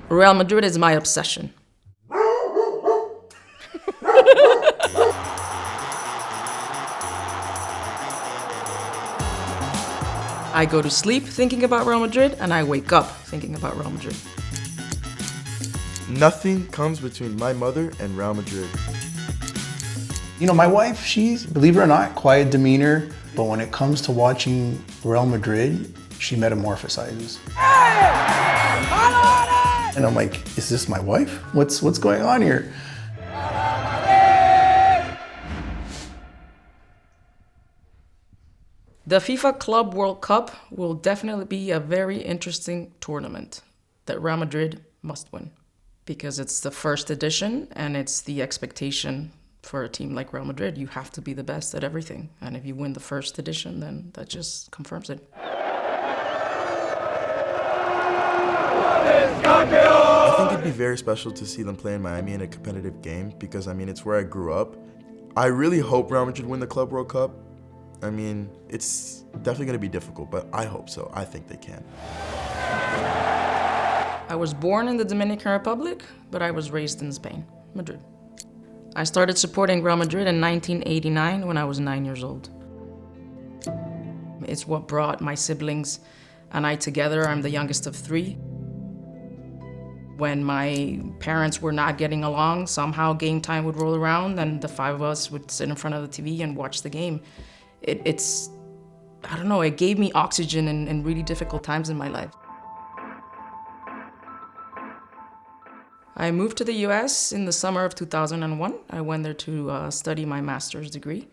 Real Madrid is my obsession. I go to sleep thinking about Real Madrid, and I wake up thinking about Real Madrid. Nothing comes between my mother and Real Madrid. You know, my wife, she's, believe it or not, quiet demeanor, but when it comes to watching Real Madrid, she metamorphosizes. And I'm like, is this my wife? What's going on here? The FIFA Club World Cup will definitely be a very interesting tournament that Real Madrid must win, because it's the first edition and it's the expectation for a team like Real Madrid. You have to be the best at everything. And if you win the first edition, then that just confirms it. I think it'd be very special to see them play in Miami in a competitive game because, I mean, it's where I grew up. I really hope Real Madrid win the Club World Cup. I mean, it's definitely going to be difficult, but I hope so. I think they can. I was born in the Dominican Republic, but I was raised in Spain, Madrid. I started supporting Real Madrid in 1989 when I was 9 years old. It's what brought my siblings and I together. I'm the youngest of 3. When my parents were not getting along, somehow game time would roll around and the 5 of us would sit in front of the TV and watch the game. It's, I don't know, it gave me oxygen in really difficult times in my life. I moved to the US in the summer of 2001. I went there to study my master's degree,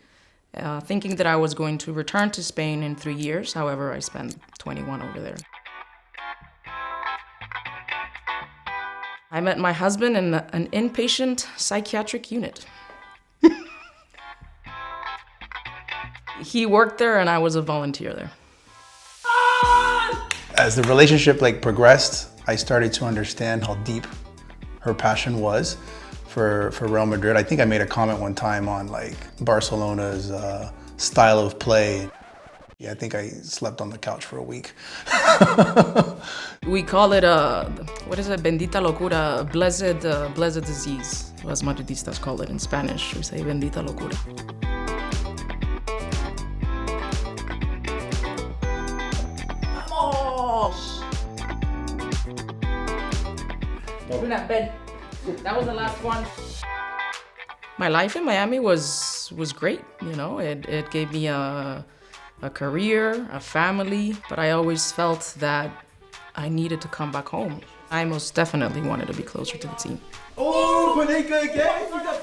thinking that I was going to return to Spain in 3 years. However, I spent 21 over there. I met my husband in an inpatient psychiatric unit. He worked there and I was a volunteer there. As the relationship progressed, I started to understand how deep her passion was for Real Madrid. I think I made a comment one time on Barcelona's style of play. Yeah, I think I slept on the couch for a week. We call it what is it? Bendita locura, blessed disease. As Madridistas call it in Spanish. We say bendita locura. That was the last one. My life in Miami was great, you know. It gave me a career, a family, but I always felt that I needed to come back home. I most definitely wanted to be closer to the team.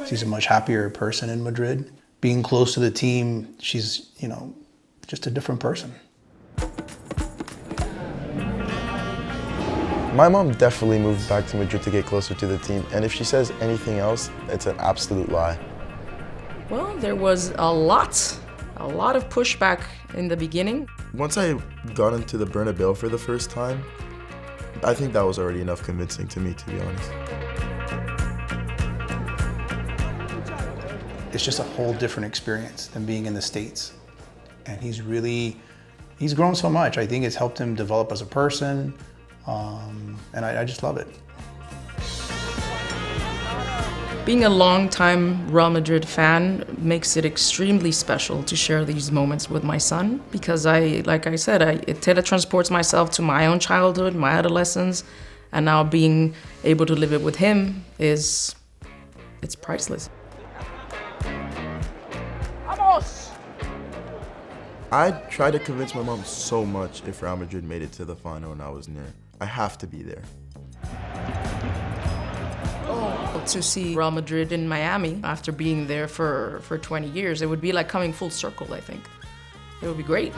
She's a much happier person in Madrid. Being close to the team, she's, you know, just a different person. My mom definitely moved back to Madrid to get closer to the team, and if she says anything else, it's an absolute lie. Well, there was a lot of pushback in the beginning. Once I got into the Bernabeu for the first time, I think that was already enough convincing to me, to be honest. It's just a whole different experience than being in the States. And he's grown so much. I think it's helped him develop as a person. And I just love it. Being a long-time Real Madrid fan makes it extremely special to share these moments with my son because like I said, it teletransports myself to my own childhood, my adolescence, and now being able to live it with him it's priceless. I tried to convince my mom so much if Real Madrid made it to the final and I was near. I have to be there. To see Real Madrid in Miami after being there for 20 years, it would be like coming full circle, I think. It would be great.